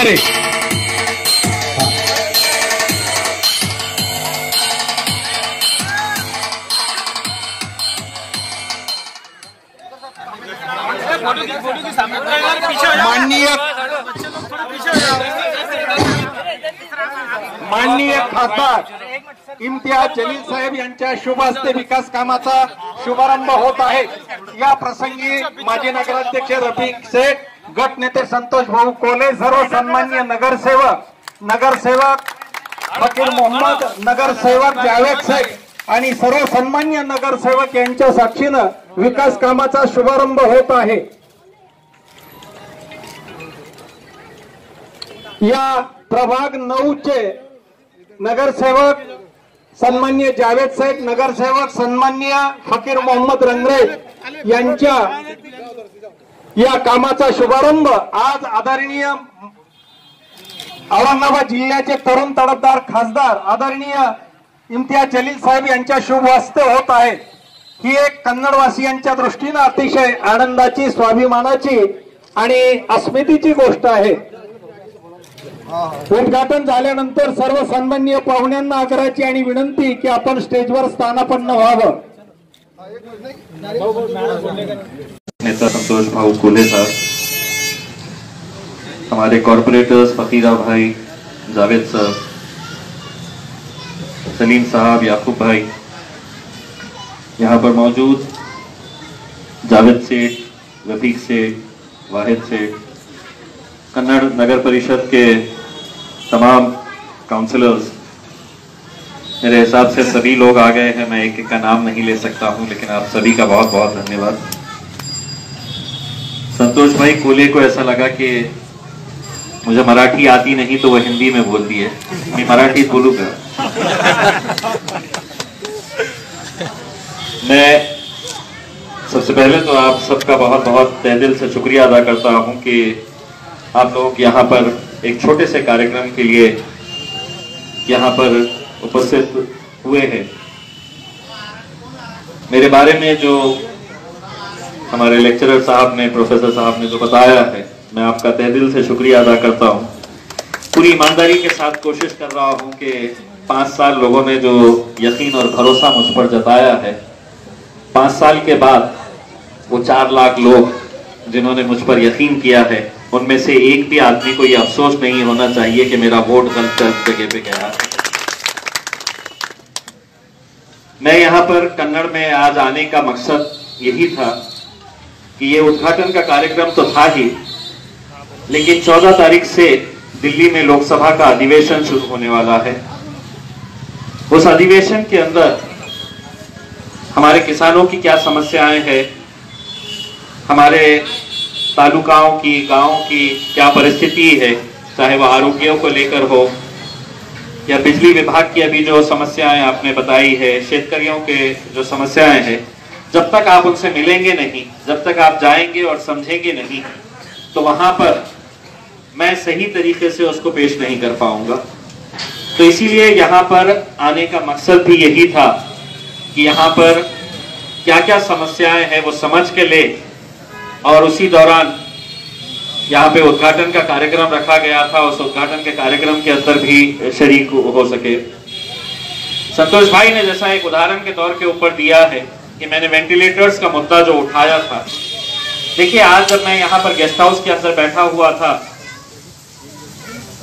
रंगरे। माननीय खासदार इम्तियाज जलील साहेब यांच्या शुभ हस्ते विकास कामाचा शुभारंभ होत आहे। या प्रसंगी माजी नगराध्यक्ष रफिक शेख, गट नेते संतोष भाऊ कोले, सर्व सन्माननीय नगरसेवक फकीर मोहम्मद, नगरसेवक जावेद शेख आणि सर्व सन्माननीय नगरसेवक यांच्या साक्षीनं विकास कामाचा शुभारंभ होत आहे। या प्रभाग 9 चे नगरसेवक सन्माननीय जावेद शेख, नगरसेवक सन्माननीय फकीर मोहम्मद रंगरे यांच्या या कामाचा शुभारंभ आज आदरणीय औरंगाबाद जिल्ह्याचे तरुण तडफदार खासदार आदरणीय इम्तियाज जलील साहेब यांच्या शुभ हस्ते होत आहे। ही एक कन्नडवासियांच्या दृष्टीने अतिशय आनंदाची, स्वाभिमानाची आणि अस्मितेची गोष्ट आहे। उद्घाटन झाल्यानंतर सर्व सन्माननीय पाहुण्यांना आग्रहाची आणि विनंती की आपण स्टेजवर स्थानापन्न व्हावं। नेता संतोष भाऊ कोले साहब, हमारे कॉर्पोरेटर्स फकीरा भाई, जावेद साहब, सलीम साहब, याकूब भाई, यहाँ पर मौजूद जावेद सेठ, रफीक सेठ, वाहिद सेठ, कन्नड़ नगर परिषद के तमाम काउंसलर्स, मेरे हिसाब से सभी लोग आ गए हैं। मैं एक एक का नाम नहीं ले सकता हूं, लेकिन आप सभी का बहुत बहुत धन्यवाद। संतोष भाई कोले को ऐसा लगा कि मुझे मराठी आती नहीं तो वो हिंदी में बोल दिए, मैं मराठी बोलूंगा। मैं सबसे पहले तो आप सबका बहुत बहुत तहे दिल से शुक्रिया अदा करता हूं कि आप लोग यहाँ पर एक छोटे से कार्यक्रम के लिए यहाँ पर उपस्थित हुए हैं। मेरे बारे में जो हमारे लेक्चरर साहब ने, प्रोफेसर साहब ने जो बताया है, मैं आपका तहे दिल से शुक्रिया अदा करता हूँ। पूरी ईमानदारी के साथ कोशिश कर रहा हूँ कि 5 साल लोगों ने जो यकीन और भरोसा मुझ पर जताया है, 5 साल के बाद वो 4 लाख लोग जिन्होंने मुझ पर यकीन किया है, उनमें से एक भी आदमी को यह अफसोस नहीं होना चाहिए कि मेरा वोट गलत जगह पे गया। मैं यहाँ पर कन्नड़ में आज आने का मकसद यही था कि ये उद्घाटन का कार्यक्रम तो था ही, लेकिन 14 तारीख से दिल्ली में लोकसभा का अधिवेशन शुरू होने वाला है। उस अधिवेशन के अंदर हमारे किसानों की क्या समस्याएं हैं, हमारे तालुकाओं की, गांवों की क्या परिस्थिति है, चाहे वह आरोग्यों को लेकर हो या बिजली विभाग की अभी जो समस्याएं आपने बताई है, शेतकरियों के जो समस्याएं हैं, जब तक आप उनसे मिलेंगे नहीं, जब तक आप जाएंगे और समझेंगे नहीं, तो वहां पर मैं सही तरीके से उसको पेश नहीं कर पाऊंगा। तो इसीलिए यहाँ पर आने का मकसद भी यही था कि यहाँ पर क्या क्या समस्याएं हैं वो समझ के ले, और उसी दौरान यहाँ पे उद्घाटन का कार्यक्रम रखा गया था, उस उद्घाटन के कार्यक्रम के अंदर भी शरीक हो सके। संतोष भाई ने जैसा एक उदाहरण के तौर के ऊपर दिया है कि मैंने वेंटिलेटर्स का मुद्दा जो उठाया था, देखिए आज जब मैं यहाँ पर गेस्ट हाउस के अंदर बैठा हुआ था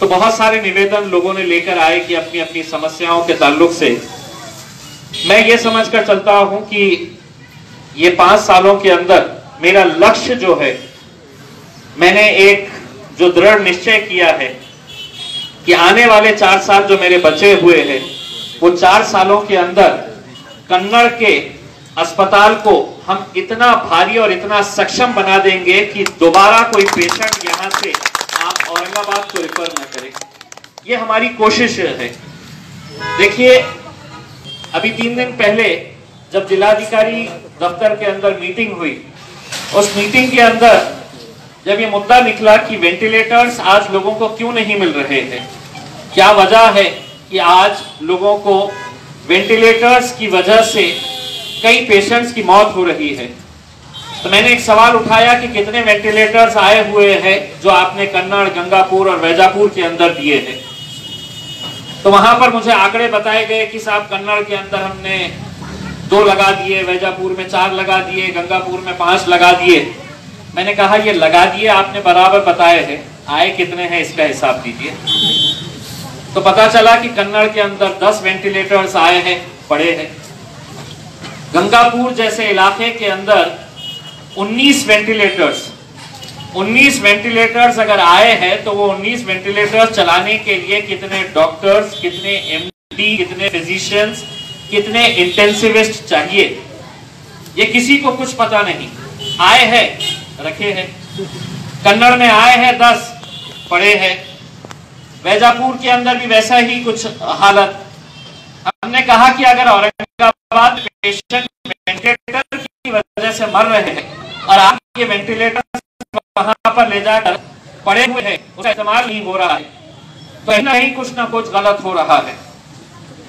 तो बहुत सारे निवेदन लोगों ने लेकर आए कि अपनी अपनी समस्याओं के ताल्लुक से। मैं ये समझकर चलता हूं कि ये 5 सालों के अंदर मेरा लक्ष्य जो है, मैंने एक जो दृढ़ निश्चय किया है कि आने वाले 4 साल जो मेरे बचे हुए हैं, वो 4 सालों के अंदर कन्नड़ के अस्पताल को हम इतना भारी और इतना सक्षम बना देंगे कि दोबारा कोई पेशेंट यहाँ से आप औरंगाबाद को रिफर न करें। ये हमारी कोशिश है। देखिए अभी 3 दिन पहले जब जिलाधिकारी दफ्तर के अंदर मीटिंग हुई, उस मीटिंग के अंदर जब ये मुद्दा निकला कि वेंटिलेटर्स आज लोगों को क्यों नहीं मिल रहे हैं, क्या वजह है कि आज लोगों को वेंटिलेटर्स की वजह से कई पेशेंट्स की मौत हो रही है, तो मैंने एक सवाल उठाया कि कितने वेंटिलेटर्स आए हुए हैं जो आपने कन्नड़, गंगापुर और वैजापुर के अंदर दिए हैं। तो वहां पर मुझे आंकड़े बताए गए कि साहब कन्नड़ के अंदर हमने 2 लगा दिए, वैजापुर में 4 लगा दिए, गंगापुर में 5 लगा दिए। मैंने कहा ये लगा दिए आपने बराबर बताए हैं, आए कितने हैं इसका हिसाब दीजिए। तो पता चला कि कन्नड़ के अंदर 10 वेंटिलेटर्स आए हैं, पड़े हैं। गंगापुर जैसे इलाके के अंदर 19 वेंटिलेटर्स अगर आए हैं तो वो 19 वेंटिलेटर्स चलाने के लिए कितने डॉक्टर्स, कितने एमडी, कितने फिजिशियंस, कितने इंटेंसिविस्ट चाहिए, ये किसी को कुछ पता नहीं। आए हैं, रखे हैं। कन्नड़ में आए हैं 10, पड़े हैं। वैजापुर के अंदर भी वैसा ही कुछ हालत। हमने कहा कि अगर औरंगाबाद पेशेंट वेंटिलेटर की वजह से मर रहे हैं और आप ये वेंटिलेटर वहां पर ले जाकर पड़े हुए हैं, उसका इस्तेमाल नहीं हो रहा है, तो कहीं ना कहीं कुछ ना कुछ गलत हो रहा है।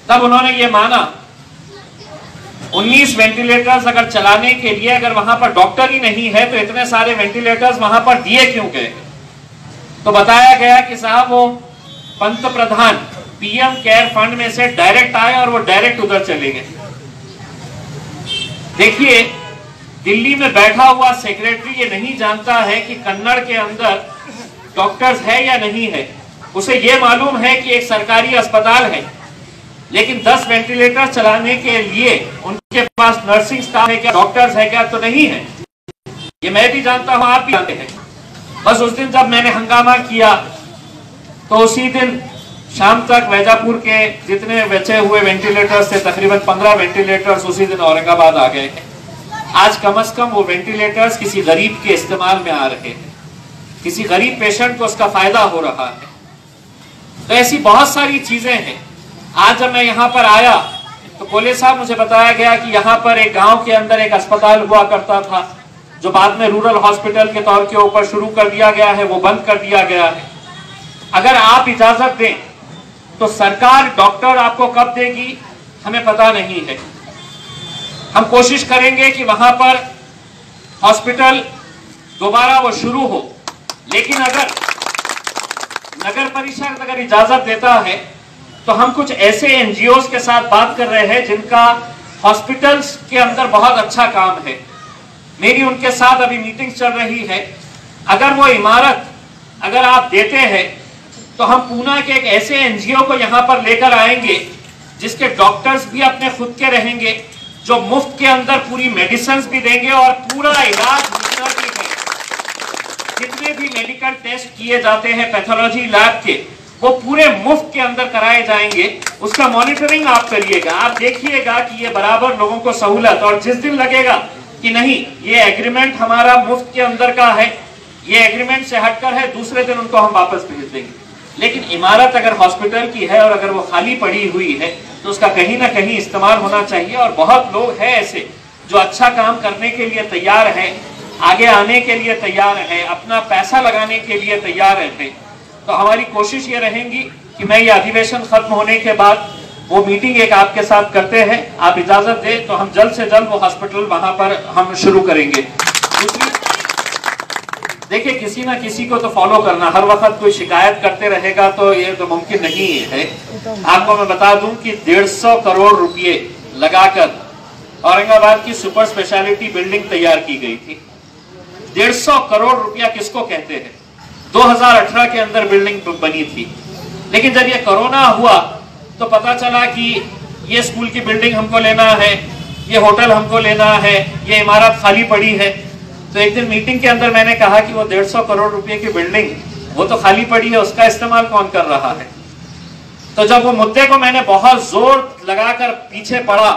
तब उन्होंने ये माना 19 वेंटिलेटर्स अगर चलाने के लिए अगर वहां पर डॉक्टर ही नहीं है तो इतने सारे वेंटिलेटर्स वहां पर दिए क्यों गए। तो बताया गया कि साहब वो पंत प्रधान पीएम केयर फंड में से डायरेक्ट आए और वो डायरेक्ट उधर चले गए। देखिए, दिल्ली में बैठा हुआ सेक्रेटरी ये नहीं जानता है कि कन्नड़ के अंदर डॉक्टर्स है या नहीं है। उसे ये मालूम है कि एक सरकारी अस्पताल है, लेकिन 10 वेंटिलेटर चलाने के लिए उनके पास नर्सिंग स्टाफ है क्या, डॉक्टर्स है क्या, तो नहीं है। ये मैं भी जानता हूं, आप भी जानते हैं। बस उस दिन जब मैंने हंगामा किया तो उसी दिन शाम तक वैजापुर के जितने बचे हुए वेंटिलेटर्स थे, तकरीबन 15 वेंटिलेटर्स उसी दिन औरंगाबाद आ गए हैं। आज कम से कम वो वेंटिलेटर्स किसी गरीब के इस्तेमाल में आ रहे हैं, किसी गरीब पेशेंट को उसका फायदा हो रहा है। तो ऐसी बहुत सारी चीजें हैं। आज जब मैं यहाँ पर आया तो कोले साहब मुझे बताया गया कि यहाँ पर एक गांव के अंदर एक अस्पताल हुआ करता था, जो बाद में रूरल हॉस्पिटल के तौर के ऊपर शुरू कर दिया गया है, वो बंद कर दिया गया है। अगर आप इजाजत दें तो सरकार डॉक्टर आपको कब देगी हमें पता नहीं है। हम कोशिश करेंगे कि वहां पर हॉस्पिटल दोबारा वो शुरू हो, लेकिन अगर नगर परिषद अगर इजाजत देता है तो हम कुछ ऐसे एनजीओज के साथ बात कर रहे हैं जिनका हॉस्पिटल्स के अंदर बहुत अच्छा काम है। मेरी उनके साथ अभी मीटिंग चल रही है। अगर वो इमारत अगर आप देते हैं तो हम पूना के एक ऐसे एनजीओ को यहाँ पर लेकर आएंगे जिसके डॉक्टर्स भी अपने खुद के रहेंगे, जो मुफ्त के अंदर पूरी मेडिसिन भी देंगे और पूरा इलाज जितने भी मेडिकल टेस्ट किए जाते हैं पैथोलॉजी लैब के, वो पूरे मुफ्त के अंदर कराए जाएंगे। उसका मॉनिटरिंग आप करिएगा, आप देखिएगा कि ये बराबर लोगों को सहूलत, और जिस दिन लगेगा कि नहीं ये एग्रीमेंट हमारा मुफ्त के अंदर का है, ये एग्रीमेंट से हटकर है, दूसरे दिन उनको हम वापस भेज देंगे। लेकिन इमारत अगर हॉस्पिटल की है और अगर वो खाली पड़ी हुई है तो उसका कहीं ना कहीं इस्तेमाल होना चाहिए। और बहुत लोग हैं ऐसे जो अच्छा काम करने के लिए तैयार हैं, आगे आने के लिए तैयार हैं, अपना पैसा लगाने के लिए तैयार हैं। तो हमारी कोशिश ये रहेगी कि मैं ये अधिवेशन खत्म होने के बाद वो मीटिंग एक आपके साथ करते हैं, आप इजाजत दें तो हम जल्द से जल्द वो हॉस्पिटल वहां पर हम शुरू करेंगे। दूसरी देखिए, किसी ना किसी को तो फॉलो करना, हर वक्त कोई शिकायत करते रहेगा तो ये तो मुमकिन नहीं है। आपको मैं बता दूं कि 150 करोड़ रुपए लगाकर औरंगाबाद की सुपर स्पेशलिटी बिल्डिंग तैयार की गई थी। 150 करोड़ रुपया किसको कहते हैं। 2018 के अंदर बिल्डिंग बनी थी, लेकिन जब ये कोरोना हुआ तो पता चला कि ये स्कूल की बिल्डिंग हमको लेना है, ये होटल हमको लेना है, ये इमारत खाली पड़ी है। तो एक दिन मीटिंग के अंदर मैंने कहा कि वो 150 करोड़ रुपए की बिल्डिंग वो तो खाली पड़ी है, उसका इस्तेमाल कौन कर रहा है। तो जब वो मुद्दे को मैंने बहुत जोर लगाकर पीछे पड़ा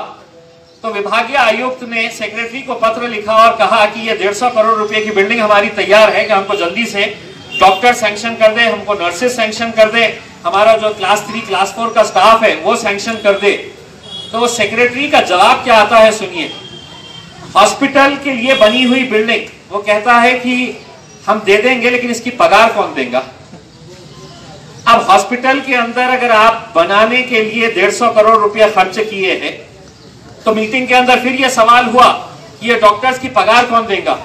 तो विभागीय आयुक्त ने सेक्रेटरी को पत्र लिखा और कहा कि ये 150 करोड़ रुपए की बिल्डिंग हमारी तैयार है कि हमको जल्दी से डॉक्टर सैंक्शन कर दे, हमको नर्सेज सैंक्शन कर दे, हमारा जो क्लास 3 क्लास 4 का स्टाफ है वो सैंक्शन कर दे। तो वो सेक्रेटरी का जवाब क्या आता है सुनिए। हॉस्पिटल के लिए बनी हुई बिल्डिंग, वो कहता है कि हम दे देंगे लेकिन इसकी पगार कौन देगा। अब हॉस्पिटल के अंदर अगर आप बनाने के लिए 150 करोड़ रुपया खर्च किए हैं तो मीटिंग के अंदर फिर ये सवाल हुआ कि ये डॉक्टर्स की पगार कौन देगा।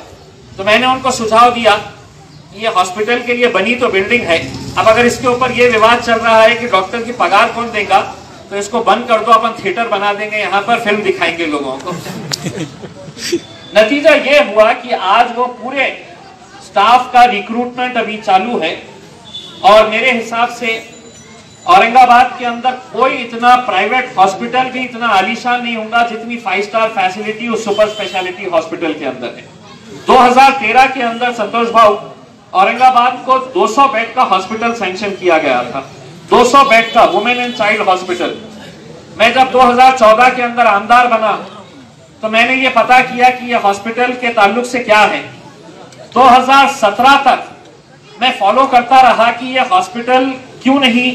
तो मैंने उनको सुझाव दिया कि ये हॉस्पिटल के लिए बनी तो बिल्डिंग है, अब अगर इसके ऊपर ये विवाद चल रहा है कि डॉक्टर की पगार कौन देगा, तो इसको बंद कर दो, अपन थिएटर बना देंगे, यहाँ पर फिल्म दिखाएंगे लोगों को। नतीजा ये हुआ कि आज वो पूरे स्टाफ का रिक्रूटमेंट अभी चालू है और मेरे हिसाब से औरंगाबाद के अंदर कोई इतना प्राइवेट हॉस्पिटल भी इतना आलीशान नहीं होगा जितनी 5 स्टार फैसिलिटी उस सुपर स्पेशलिटी हॉस्पिटल के अंदर है। 2013 के अंदर संतोष भाऊ औरंगाबाद को 200 बेड का हॉस्पिटल सैंक्शन किया गया था, 200 बेड का वुमेन एंड चाइल्ड हॉस्पिटल। मैं जब 2014 के अंदर आमदार बना तो मैंने ये पता किया कि ये हॉस्पिटल के ताल्लुक से क्या है। 2017 तक मैं फॉलो करता रहा कि ये हॉस्पिटल क्यों नहीं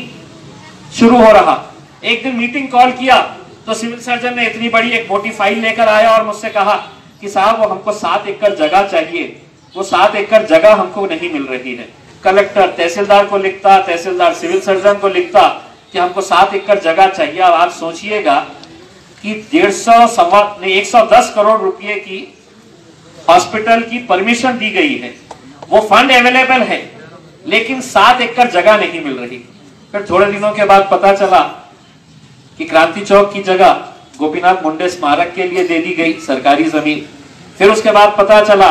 शुरू हो रहा। एक दिन मीटिंग कॉल किया तो सिविल सर्जन ने इतनी बड़ी एक मोटी फाइल लेकर आया और मुझसे कहा कि साहब वो हमको 7 एकड़ जगह चाहिए, वो 7 एकड़ जगह हमको नहीं मिल रही है। कलेक्टर तहसीलदार को लिखता, तहसीलदार सिविल सर्जन को लिखता कि हमको 7 एकड़ जगह चाहिए। अब आप सोचिएगा कि 110 करोड़ रुपए की हॉस्पिटल की परमिशन दी गई है, वो फंड अवेलेबल है, लेकिन 7 एकड़ जगह नहीं मिल रही। फिर थोड़े दिनों के बाद पता चला कि क्रांति चौक की जगह गोपीनाथ मुंडे स्मारक के लिए दे दी गई सरकारी जमीन। फिर उसके बाद पता चला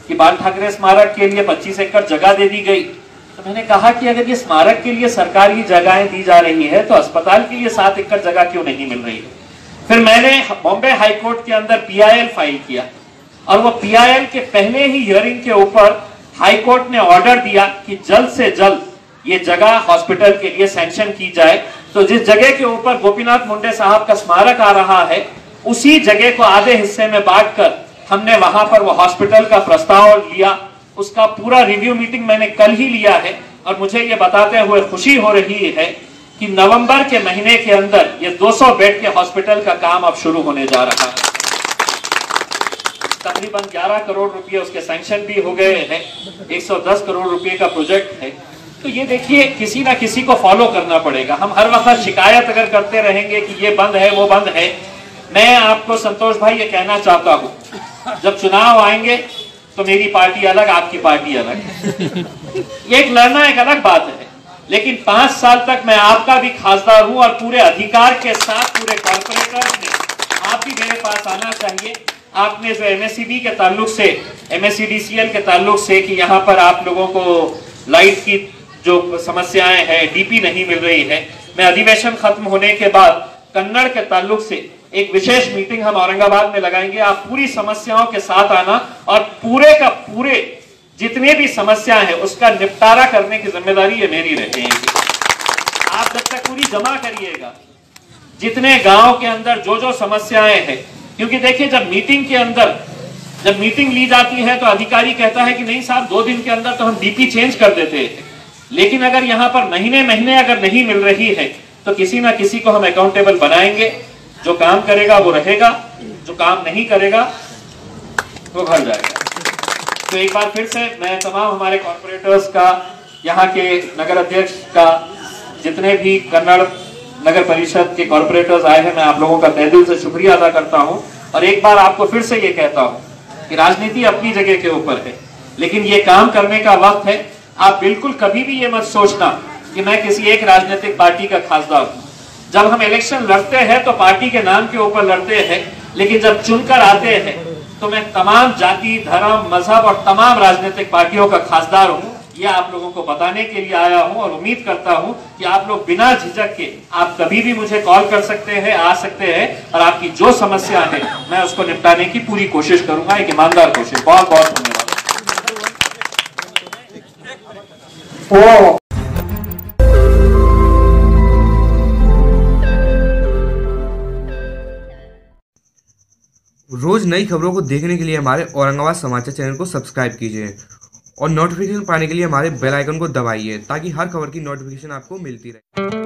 कि बाल ठाकरे स्मारक के लिए 25 एकड़ जगह दे दी गई। तो मैंने कहा कि अगर ये स्मारक के लिए सरकारी जगहें दी जा रही है तो अस्पताल के लिए 7 एकड़ जगह क्यों नहीं मिल रही है। फिर मैंने बॉम्बे हाईकोर्ट के अंदर PIL फाइल किया और वो PIL के पहले ही हियरिंग के ऊपर हाईकोर्ट ने ऑर्डर दिया कि जल्द से जल्द ये जगह हॉस्पिटल के लिए सैंक्शन की जाए। तो जिस जगह के ऊपर गोपीनाथ मुंडे साहब का स्मारक आ रहा है उसी जगह को आधे हिस्से में बांटकर हमने वहां पर वो हॉस्पिटल का प्रस्ताव लिया। उसका पूरा रिव्यू मीटिंग मैंने कल ही लिया है और मुझे ये बताते हुए खुशी हो रही है कि नवंबर के महीने के अंदर ये 200 बेड के हॉस्पिटल का काम अब शुरू होने जा रहा है। तकरीबन 11 करोड़ रुपए उसके सैंक्शन भी हो गए हैं, 110 करोड़ रुपए का प्रोजेक्ट है। तो ये देखिए किसी ना किसी को फॉलो करना पड़ेगा। हम हर वक्त शिकायत अगर करते रहेंगे कि ये बंद है वो बंद है। मैं आपको संतोष भाई ये कहना चाहता हूँ, जब चुनाव आएंगे तो मेरी पार्टी अलग, आपकी पार्टी अलग। ये एक लड़ना एक अलग बात है, लेकिन 5 साल तक मैं आपका भी खासदार हूं और पूरे अधिकार के साथ पूरे कॉर्पोरेटर ने आप भी मेरे पास आना चाहिए। आपने जो MSED के ताल्लुक से, MSEDCL के ताल्लुक से कि यहाँ पर आप लोगों को लाइट की जो समस्याएं हैं, DP नहीं मिल रही है, मैं अधिवेशन खत्म होने के बाद कन्नड़ के ताल्लुक से एक विशेष मीटिंग हम औरंगाबाद में लगाएंगे। आप पूरी समस्याओं के साथ आना और पूरे का पूरे जितने भी समस्याएं हैं उसका निपटारा करने की जिम्मेदारी ये मेरी रहेगी। आप जब तक पूरी जमा करिएगा जितने गांव के अंदर जो समस्याएं हैं, क्योंकि देखिए जब मीटिंग के अंदर जब मीटिंग ली जाती है तो अधिकारी कहता है कि नहीं साहब 2 दिन के अंदर तो हम DP चेंज कर देते हैं, लेकिन अगर यहाँ पर महीने अगर नहीं मिल रही है तो किसी ना किसी को हम अकाउंटेबल बनाएंगे। जो काम करेगा वो रहेगा, जो काम नहीं करेगा वो घर जाएगा। तो एक बार फिर से मैं तमाम हमारे कॉर्पोरेटर्स का, यहाँ के नगर अध्यक्ष का, जितने भी कन्नड़ नगर परिषद के कॉर्पोरेटर्स आए हैं, मैं आप लोगों का तहे दिल से शुक्रिया अदा करता हूँ। और एक बार आपको फिर से ये कहता हूँ कि राजनीति अपनी जगह के ऊपर है, लेकिन ये काम करने का वक्त है। आप बिल्कुल कभी भी ये मत सोचना कि मैं किसी एक राजनीतिक पार्टी का खासदार हूँ। जब हम इलेक्शन लड़ते हैं तो पार्टी के नाम के ऊपर लड़ते हैं, लेकिन जब चुनकर आते हैं तो मैं तमाम जाति, धर्म, मजहब और तमाम राजनीतिक पार्टियों का खासदार हूँ। ये आप लोगों को बताने के लिए आया हूँ और उम्मीद करता हूँ कि आप लोग बिना झिझक के आप कभी भी मुझे कॉल कर सकते हैं, आ सकते हैं और आपकी जो समस्या है मैं उसको निपटाने की पूरी कोशिश करूंगा, एक ईमानदार कोशिश। बहुत बहुत धन्यवाद। रोज नई खबरों को देखने के लिए हमारे औरंगाबाद समाचार चैनल को सब्सक्राइब कीजिए और नोटिफिकेशन पाने के लिए हमारे बेल आइकन को दबाइए ताकि हर खबर की नोटिफिकेशन आपको मिलती रहे।